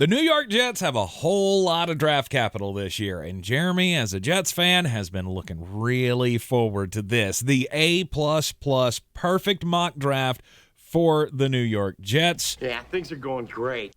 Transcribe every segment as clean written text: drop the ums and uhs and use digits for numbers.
The New York Jets have a whole lot of draft capital this year, and Jeremy, as a Jets fan, has been looking really forward to this. The A++ perfect mock draft for the New York Jets. Yeah, things are going great.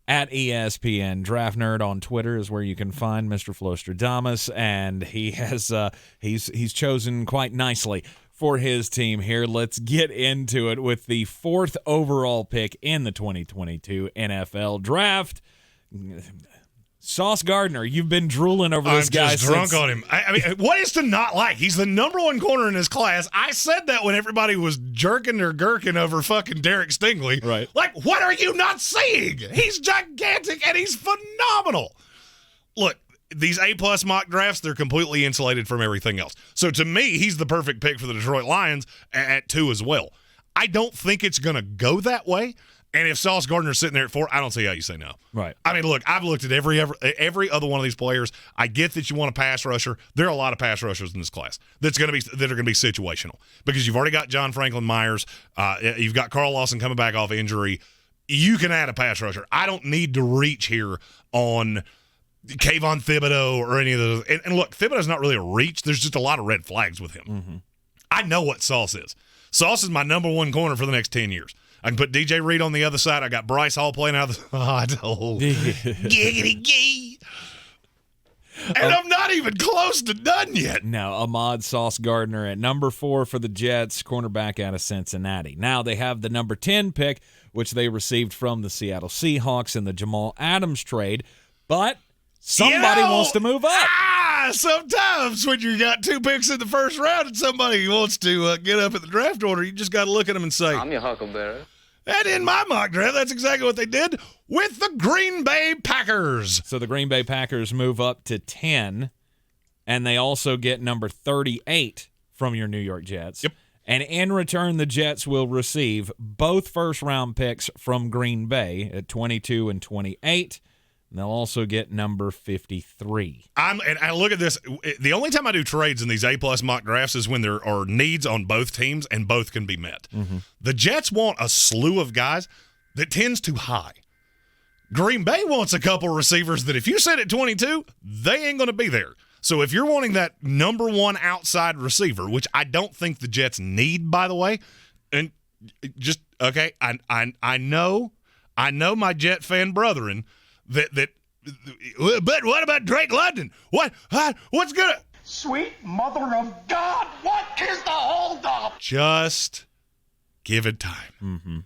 At ESPN Draft Nerd on Twitter is where you can find Mr. Flostradamus, and he has he's chosen quite nicely for his team here. Let's get into it with the 4th overall pick in the 2022 NFL Draft. Sauce Gardner, you've been drooling over this guy. I'm just drunk on him. I mean, what is to not like? He's the number 1 corner in his class. I said that when everybody was jerking or gherking over fucking Derek Stingley. Right. Like, what are you not seeing? He's gigantic and he's phenomenal. Look, these A+ mock drafts, they're completely insulated from everything else. So to me, he's the perfect pick for the Detroit Lions at 2 as well. I don't think it's going to go that way. And if Sauce Gardner's sitting there at 4, I don't see how you say no. Right. I mean, look, I've looked at every other one of these players. I get that you want a pass rusher. There are a lot of pass rushers in this class that are going to be situational because you've already got John Franklin Myers. You've got Carl Lawson coming back off injury. You can add a pass rusher. I don't need to reach here on Kayvon Thibodeaux or any of those. And look, Thibodeaux's not really a reach. There's just a lot of red flags with him. Mm-hmm. I know what Sauce is. Sauce is my number 1 corner for the next 10 years. I can put DJ Reed on the other side. I got Bryce Hall playing out of the giggity gee. And I'm not even close to done yet. No, Ahmad Sauce Gardner at number 4 for the Jets, cornerback out of Cincinnati. Now they have the number 10 pick, which they received from the Seattle Seahawks in the Jamal Adams trade. But somebody wants to move up. Sometimes when you got 2 picks in the first round and somebody wants to get up at the draft order, you just got to look at them and say, I'm your huckleberry. And in my mock draft, that's exactly what they did with the Green Bay Packers. So the Green Bay Packers move up to 10, and they also get number 38 from your New York Jets. Yep. And in return, the Jets will receive both first-round picks from Green Bay at 22 and 28. And they'll also get number 53. And I look at this. The only time I do trades in these A+ mock drafts is when there are needs on both teams and both can be met. Mm-hmm. The Jets want a slew of guys that tends too high. Green Bay wants a couple receivers that if you sit at 22, they ain't going to be there. So if you're wanting that number 1 outside receiver, which I don't think the Jets need, by the way, and just, okay, I know my Jet fan brethren that but what about Drake London? What's good? Sweet mother of God, what is the holdup? Just give it time. Mm-hmm.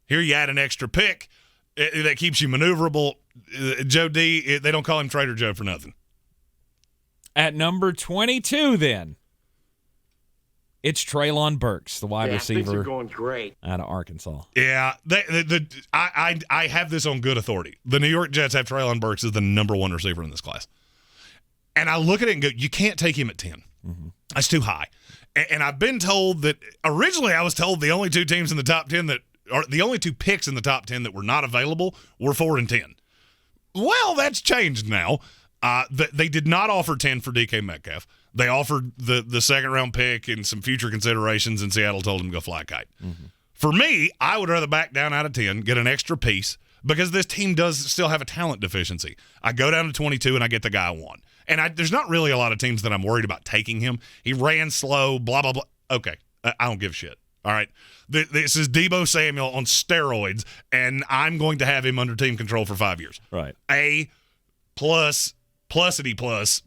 Here you add an extra pick that keeps you maneuverable. Joe D, they don't call him Trader Joe for nothing. At number 22, then, it's Treylon Burks, the wide receiver. Things are going great. Out of Arkansas. Yeah, I have this on good authority. The New York Jets have Treylon Burks as the number 1 receiver in this class. And I look at it and go, you can't take him at 10. Mm-hmm. That's too high. And I've been told that originally I was told the only 2 teams in the top 10 that are the only 2 picks in the top 10 that were not available were 4 and 10. Well, that's changed now. They did not offer 10 for DK Metcalf. They offered the second-round pick and some future considerations, and Seattle told him to go fly a kite. Mm-hmm. For me, I would rather back down out of 10, get an extra piece, because this team does still have a talent deficiency. I go down to 22, and I get the guy I want. And there's not really a lot of teams that I'm worried about taking him. He ran slow, blah, blah, blah. Okay, I don't give a shit. All right? This is Deebo Samuel on steroids, and I'm going to have him under team control for 5 years. Right. A+, plusity plus.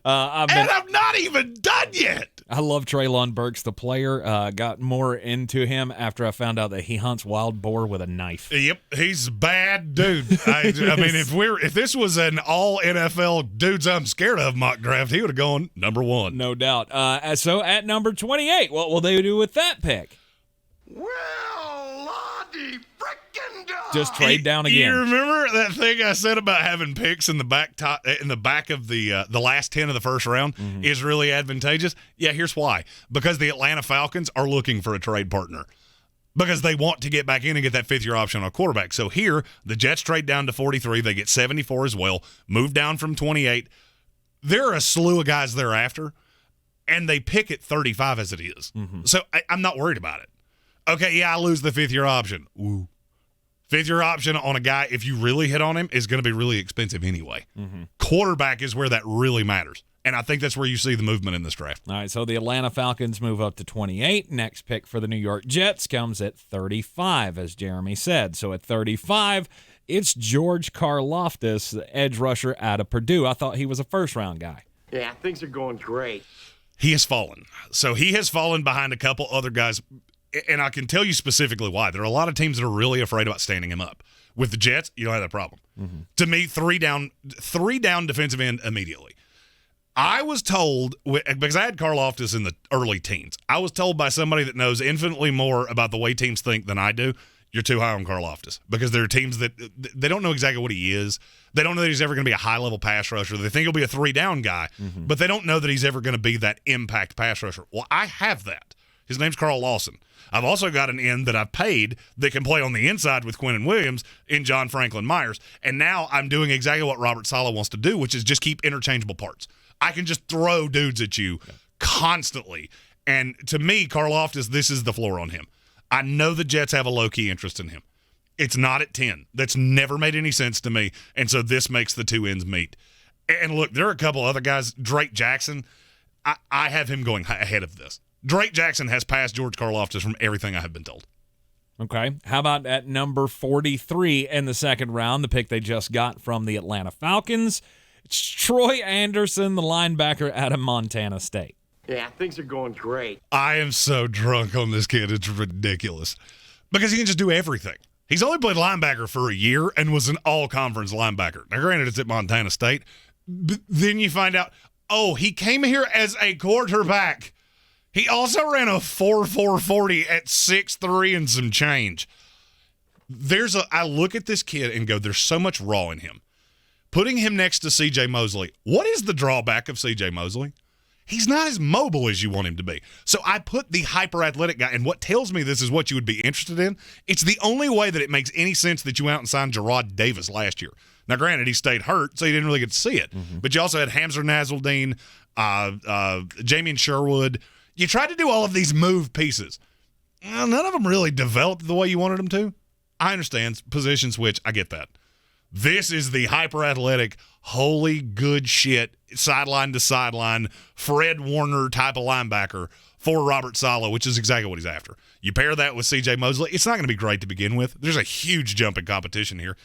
And I'm not even done yet. I love Treylon Burks, the player. Got more into him after I found out that he hunts wild boar with a knife. Yep, he's a bad dude. I mean, if this was an all NFL dudes I'm scared of mock draft, he would have gone number 1. No doubt. So at number 28, what will they do with that pick? Well, Lottie frickin' dog. Just trade down again. You remember that thing I said about having picks in the back of the last 10 of the first round is really advantageous? Yeah, here's why. Because the Atlanta Falcons are looking for a trade partner. Because they want to get back in and get that 5th-year option on a quarterback. So here, the Jets trade down to 43. They get 74 as well. Move down from 28. There are a slew of guys thereafter, and they pick at 35 as it is. Mm-hmm. So I'm not worried about it. Okay, yeah, I lose the 5th-year option. Ooh. Fifth-year option on a guy, if you really hit on him, is going to be really expensive anyway. Quarterback is where that really matters. And I think that's where you see the movement in this draft. All right, so the Atlanta Falcons move up to 28. Next pick for the New York Jets comes at 35, as Jeremy said. So at 35, it's George Karlaftis, the edge rusher out of Purdue. I thought he was a first-round guy. Yeah, things are going great. He has fallen. So he has fallen behind a couple other guys, and I can tell you specifically why. There are a lot of teams that are really afraid about standing him up. With the Jets, you don't have that problem. To me, three down defensive end immediately. I was told, because I had Karlaftis in the early teens, I was told by somebody that knows infinitely more about the way teams think than I do, you're too high on Karlaftis. Because there are teams that they don't know exactly what he is. They don't know that he's ever going to be a high-level pass rusher. They think he'll be a three-down guy, but they don't know that he's ever going to be that impact pass rusher. Well, I have that. His name's Carl Lawson. I've also got an end that I've paid that can play on the inside with Quinnen Williams in John Franklin Myers. And now I'm doing exactly what Robert Saleh wants to do, which is just keep interchangeable parts. I can just throw dudes at you constantly. And to me, Karlaftis, this is the floor on him. I know the Jets have a low-key interest in him. It's not at 10. That's never made any sense to me. And so this makes the two ends meet. And look, there are a couple other guys. Drake Jackson, I have him going ahead of this. Drake Jackson has passed George Karlaftis from everything I have been told. Okay. How about at number 43 in the second round, the pick they just got from the Atlanta Falcons? It's Troy Anderson, the linebacker out of Montana State. Yeah, things are going great. I am so drunk on this kid. It's ridiculous. Because he can just do everything. He's only played linebacker for a year and was an all-conference linebacker. Now, granted, it's at Montana State. But then you find out, he came here as a quarterback. He also ran a 4.40 at 6'3" and some change. I look at this kid and go, there's so much raw in him. Putting him next to C.J. Mosley, what is the drawback of C.J. Mosley? He's not as mobile as you want him to be. So I put the hyper-athletic guy, and what tells me this is what you would be interested in, it's the only way that it makes any sense that you went out and signed Gerard Davis last year. Now, granted, he stayed hurt, so you didn't really get to see it. But you also had Hamza Nasruddin, Jamian Sherwood. You tried to do all of these move pieces. None of them really developed the way you wanted them to. I understand. Position switch, I get that. This is the hyper-athletic, holy good shit, sideline to sideline, Fred Warner type of linebacker for Robert Saleh, which is exactly what he's after. You pair that with C.J. Mosley, it's not going to be great to begin with. There's a huge jump in competition here.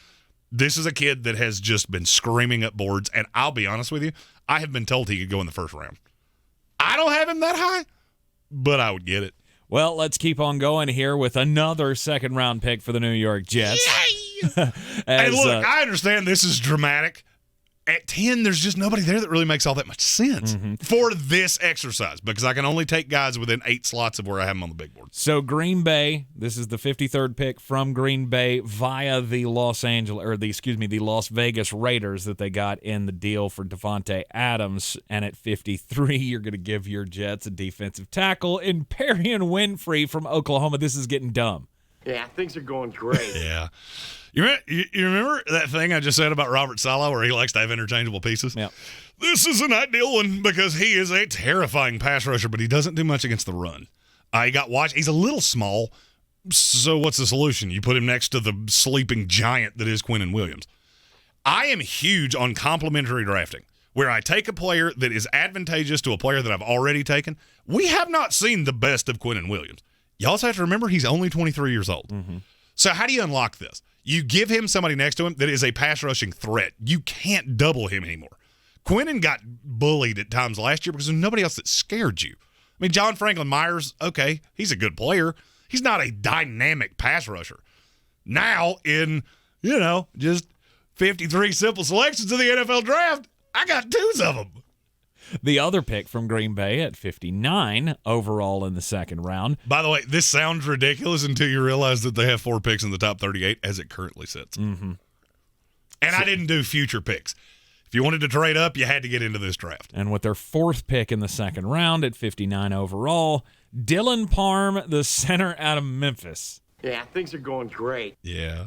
This is a kid that has just been screaming up boards, and I'll be honest with you, I have been told he could go in the first round. I don't have him that high, but I would get it. Well, let's keep on going here with another second-round pick for the New York Jets. And look, I understand this is dramatic. At 10, there's just nobody there that really makes all that much sense for this exercise because I can only take guys within 8 slots of where I have them on the big board. So Green Bay, this is the 53rd pick from Green Bay via the Las Vegas Raiders that they got in the deal for Devontae Adams. And at 53, you're going to give your Jets a defensive tackle in Perion Winfrey from Oklahoma. This is getting dumb. Yeah, things are going great. Yeah. You remember that thing I just said about Robert Saleh where he likes to have interchangeable pieces? Yeah. This is an ideal one because he is a terrifying pass rusher, but he doesn't do much against the run. He's a little small, so what's the solution? You put him next to the sleeping giant that is Quinnen Williams. I am huge on complementary drafting, where I take a player that is advantageous to a player that I've already taken. We have not seen the best of Quinnen Williams. You also have to remember he's only 23 years old. So how do you unlock this? You give him somebody next to him that is a pass rushing threat. You can't double him anymore. Quinnen got bullied at times last year because there's nobody else that scared you. I mean, John Franklin Myers, okay, he's a good player. He's not a dynamic pass rusher. Now in, just 53 simple selections of the NFL draft, I got 2s of them. The other pick from Green Bay at 59 overall in the second round. By the way, this sounds ridiculous until you realize that they have 4 picks in the top 38 as it currently sits. And I didn't do future picks. If you wanted to trade up, you had to get into this draft. And with their 4th pick in the second round at 59 overall, Dylan Parham, the center out of Memphis. Yeah, things are going great. Yeah.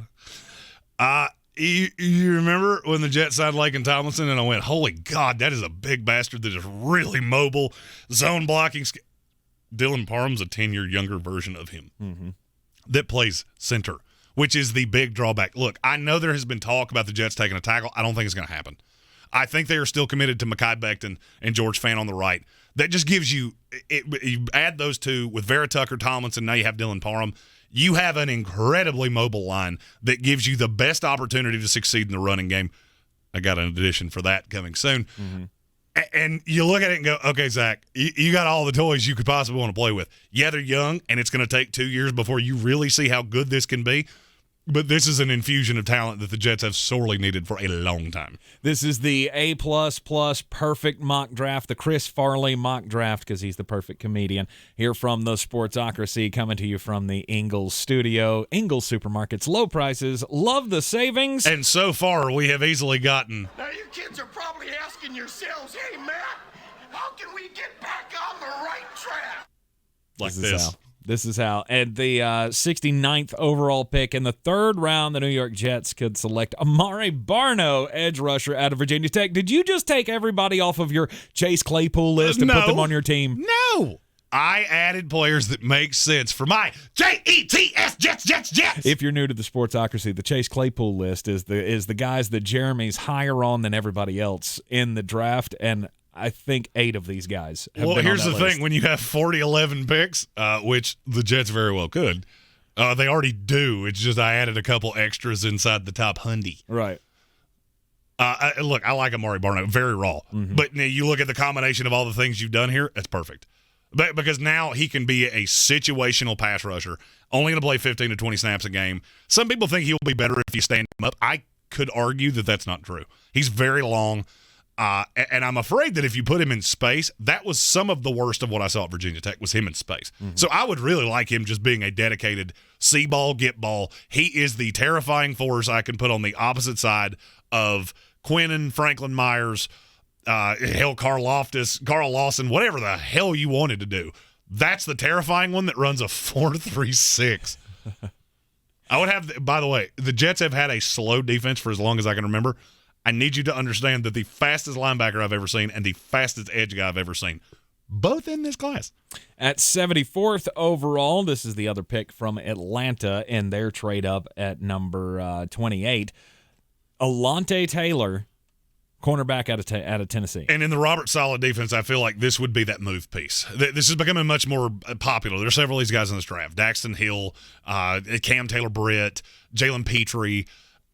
You remember when the Jets signed Laken Tomlinson and I went, holy God, that is a big bastard that is really mobile, zone blocking. Dylan Parham's a 10-year younger version of him that plays center which is the big drawback. Look, I know there has been talk about the Jets taking a tackle. I don't think it's going to happen. I think they are still committed to Mekhi Becton and George Fant on the right. That just gives you add those two with Vera Tucker Tomlinson, now you have Dylan Parham. You have an incredibly mobile line that gives you the best opportunity to succeed in the running game. I got an addition for that coming soon. Mm-hmm. And you look at it and go, okay, Zach, you got all the toys you could possibly want to play with. Yeah, they're young, and it's going to take 2 years before you really see how good this can be. But this is an infusion of talent that the Jets have sorely needed for a long time. This is the A++ perfect mock draft, the Chris Farley mock draft, because he's the perfect comedian. Here from the Sportsocracy, coming to you from the Ingles studio. Ingles Supermarkets, low prices, love the savings. And so far, we have easily gotten... Now you kids are probably asking yourselves, hey, Matt, how can we get back on the right track? Like this. This is how. And the 69th overall pick in the third round, the New York Jets could select Amari Barno, edge rusher out of Virginia Tech. Did you just take everybody off of your Chase Claypool list and put them on your team? No. I added players that make sense for my Jets, Jets. If you're new to the Sportsocracy, the Chase Claypool list is the guys that Jeremy's higher on than everybody else in the draft, and I think 8 of these guys have been here's on the that list. thing. When you have 40-11 picks, which the Jets very well could, they already do. It's just I added a couple extras inside the top 100. Right. Look, I like Amari Barno, very raw. Mm-hmm. But you look at the combination of all the things you've done here, that's perfect. But because now he can be a situational pass rusher, only going to play 15 to 20 snaps a game. Some people think he'll be better if you stand him up. I could argue that that's not true. He's very long. And I'm afraid that if you put him in space, that was some of the worst of what I saw at Virginia Tech was him in space. Mm-hmm. So I would really like him just being a dedicated see ball, get ball. He is the terrifying force I can put on the opposite side of Quinnen, Franklin Myers, Carl Lawson, whatever the hell you wanted to do. That's the terrifying one that runs a 4.36. I would have, by the way, the Jets have had a slow defense for as long as I can remember. I need you to understand that the fastest linebacker I've ever seen and the fastest edge guy I've ever seen, both in this class. At 74th overall, this is the other pick from Atlanta in their trade up at number 28. Alontae Taylor, cornerback out of Tennessee. And in the Robert Saleh defense, I feel like this would be that move piece. This is becoming much more popular. There are several of these guys in this draft. Daxton Hill, Cam Taylor-Britt, Jalen Petrie.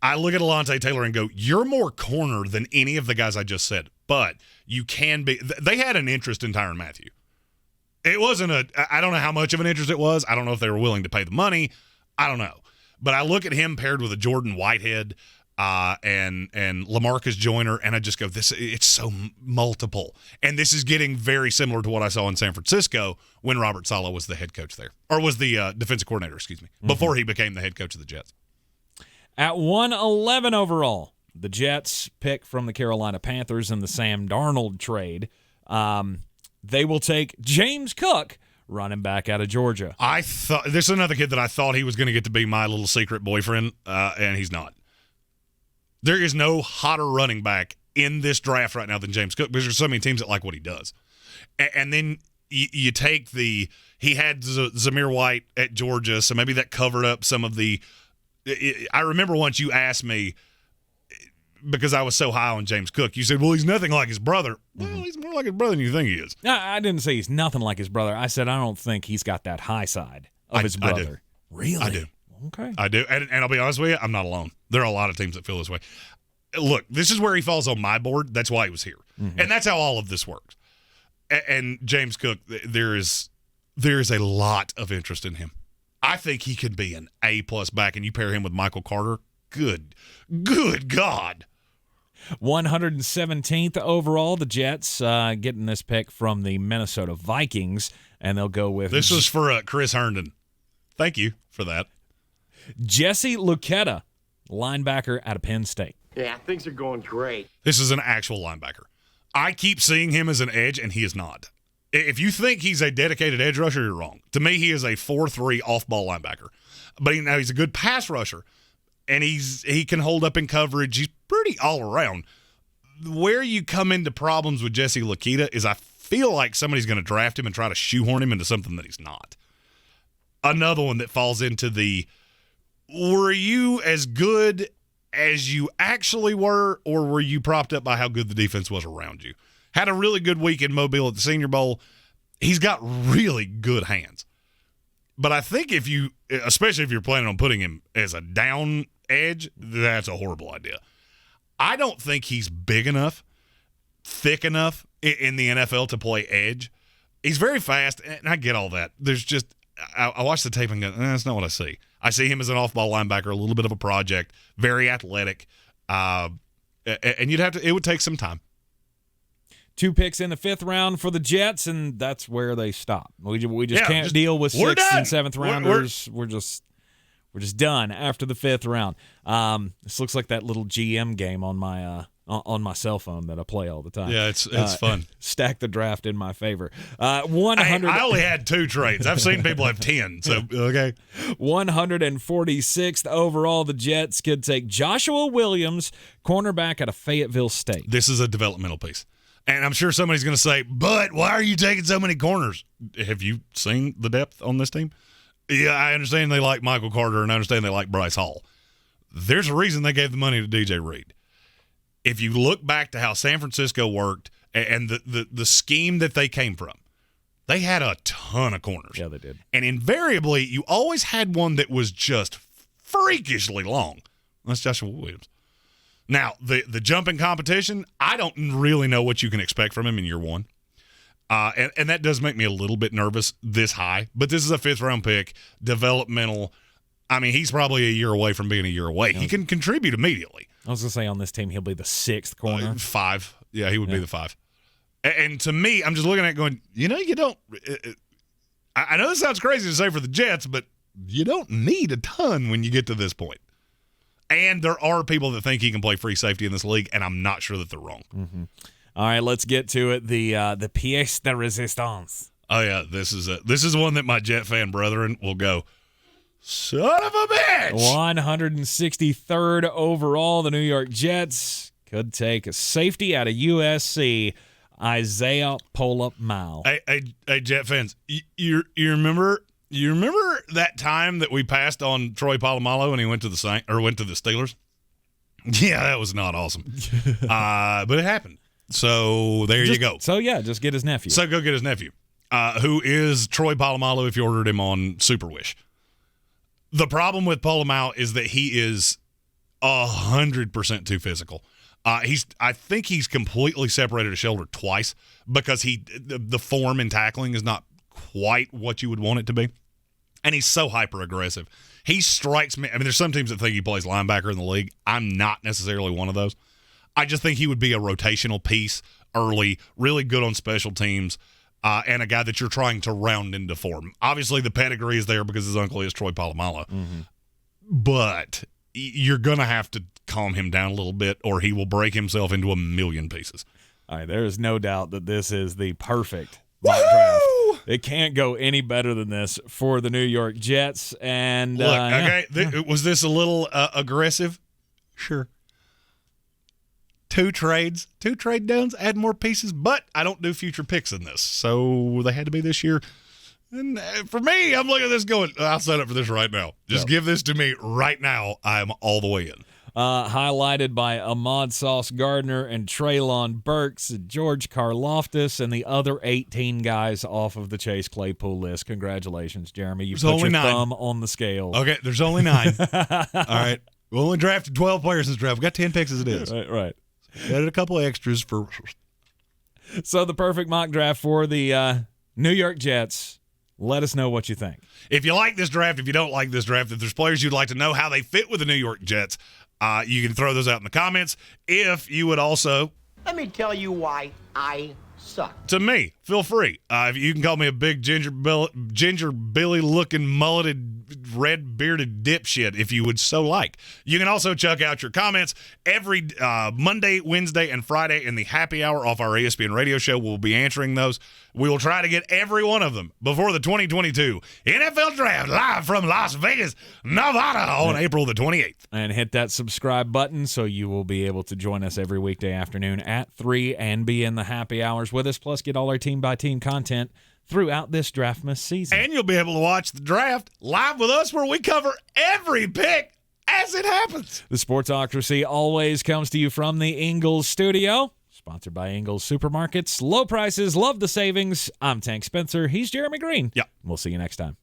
I look at Alontae Taylor and go, you're more corner than any of the guys I just said, but you can be. They had an interest in Tyrann Mathieu. It wasn't I don't know how much of an interest it was. I don't know if they were willing to pay the money. I don't know. But I look at him paired with a Jordan Whitehead and LaMarcus Joyner, and I just go, it's so multiple. And this is getting very similar to what I saw in San Francisco when Robert Saleh was the head coach there, or was the defensive coordinator, before he became the head coach of the Jets. At 111 overall, the Jets pick from the Carolina Panthers in the Sam Darnold trade. They will take James Cook, running back out of Georgia. I thought this is another kid that I thought he was going to get to be my little secret boyfriend, and he's not. There is no hotter running back in this draft right now than James Cook because there's so many teams that like what he does. And then you take he had Zamir White at Georgia, so maybe that covered up some of the. I remember once you asked me, because I was so high on James Cook, you said, well, he's nothing like his brother. Well, he's more like his brother than you think he is. No, I didn't say he's nothing like his brother. I said I don't think he's got that high side of his brother. I do. Really? I do. Okay. I do. And I'll be honest with you, I'm not alone. There are a lot of teams that feel this way. Look, this is where he falls on my board. That's why he was here. Mm-hmm. And that's how all of this works. And James Cook, there is a lot of interest in him. I think he could be an A+ back, and you pair him with Michael Carter. Good God. 117th overall, the Jets getting this pick from the Minnesota Vikings, and they'll go with... This was for Chris Herndon. Thank you for that. Jesse Luketa, linebacker out of Penn State. Yeah, things are going great. This is an actual linebacker. I keep seeing him as an edge, and he is not. If you think he's a dedicated edge rusher, you're wrong. To me, he is a 4-3 off-ball linebacker. But now he's a good pass rusher, and he can hold up in coverage. He's pretty all around. Where you come into problems with Jesse Luketa is I feel like somebody's going to draft him and try to shoehorn him into something that he's not. Another one that falls into the were you as good as you actually were, or were you propped up by how good the defense was around you? Had a really good week in Mobile at the Senior Bowl. He's got really good hands. But I think especially if you're planning on putting him as a down edge, that's a horrible idea. I don't think he's big enough, thick enough in the NFL to play edge. He's very fast, and I get all that. There's just I watch the tape and go, that's not what I see. I see him as an off-ball linebacker, a little bit of a project, very athletic, and it would take some time. 2 picks in the 5th round for the Jets, and that's where they stop. We just can't deal with 6th and 7th rounders. We're just done after the 5th round. This looks like that little GM game on my cell phone that I play all the time. Yeah, it's fun. Stack the draft in my favor. 100. I only had 2 trades. I've seen people have 10. So okay. 146th overall, the Jets could take Joshua Williams, cornerback out of Fayetteville State. This is a developmental piece. And I'm sure somebody's going to say, but why are you taking so many corners? Have you seen the depth on this team? Yeah, I understand they like Michael Carter, and I understand they like Bryce Hall. There's a reason they gave the money to DJ Reed. If you look back to how San Francisco worked and the scheme that they came from, they had a ton of corners. Yeah, they did. And invariably, you always had one that was just freakishly long. That's Joshua Williams. Now, the jumping competition, I don't really know what you can expect from him in year one. And that does make me a little bit nervous this high. But this is a 5th-round pick, developmental. I mean, he's probably a year away from being a year away. He can contribute immediately. I was going to say on this team, he'll be the 6th corner. 5. Yeah, he would be the 5. And to me, I'm just looking at it going, you don't – I know this sounds crazy to say for the Jets, but you don't need a ton when you get to this point. And there are people that think he can play free safety in this league, and I'm not sure that they're wrong. Mm-hmm. All right, let's get to it. The pièce de résistance. Oh yeah, this is one that my Jet fan brethren will go, son of a bitch. 163rd overall, the New York Jets could take a safety out of USC, Isaiah Pull-Up-Mile. Hey, Jet fans, you remember that time that we passed on Troy Polamalu and he went to the Steelers? Yeah, that was not awesome. But it happened. So you go. So yeah, just get his nephew. So go get his nephew, who is Troy Polamalu if you ordered him on Super Wish. The problem with Polamalu is that he is 100% too physical. I think he's completely separated his shoulder twice because the form in tackling is not quite what you would want it to be. And he's so hyper aggressive. He strikes me. I mean, there's some teams that think he plays linebacker in the league. I'm not necessarily one of those. I just think he would be a rotational piece early, really good on special teams, and a guy that you're trying to round into form. Obviously, the pedigree is there because his uncle is Troy Polamalu. Mm-hmm. But you're going to have to calm him down a little bit or he will break himself into a million pieces. All right, there is no doubt that this is the perfect mock draft. It can't go any better than this for the New York Jets. And look, okay, was this a little aggressive? Sure. 2 trade downs, add more pieces, but I don't do future picks in this, so they had to be this year. And for me, I'm looking at this going, I'll sign up for this right now. Just give this to me right now. I'm all the way in. Highlighted by Ahmad Sauce Gardner and Treylon Burks, George Karlaftis, and the other 18 guys off of the Chase Claypool list. Congratulations, Jeremy. You put your thumb on the scale. Okay, there's only 9. All right. We only drafted 12 players in this draft. We got 10 picks as it is. Right. Added a couple of extras for. So the perfect mock draft for the New York Jets. Let us know what you think. If you like this draft, if you don't like this draft, if there's players you'd like to know how they fit with the New York Jets, you can throw those out in the comments. If you would also. Let me tell you why I suck. To me, feel free. If you can call me a big ginger Billy looking mulleted red bearded dipshit if you would so like. You can also check out your comments every Monday, Wednesday, and Friday in the happy hour off our ESPN radio show. We'll be answering those. We will try to get every one of them before the 2022 NFL Draft live from Las Vegas, Nevada on April the 28th. And hit that subscribe button so you will be able to join us every weekday afternoon at 3 and be in the happy hours with us, plus get all our team-by-team content throughout this Draftmas season. And you'll be able to watch the draft live with us where we cover every pick as it happens. The Sportsocracy always comes to you from the Ingles studio, sponsored by Ingles Supermarkets. Low prices, love the savings. I'm Tank Spencer. He's Jeremy Greene. Yeah. We'll see you next time.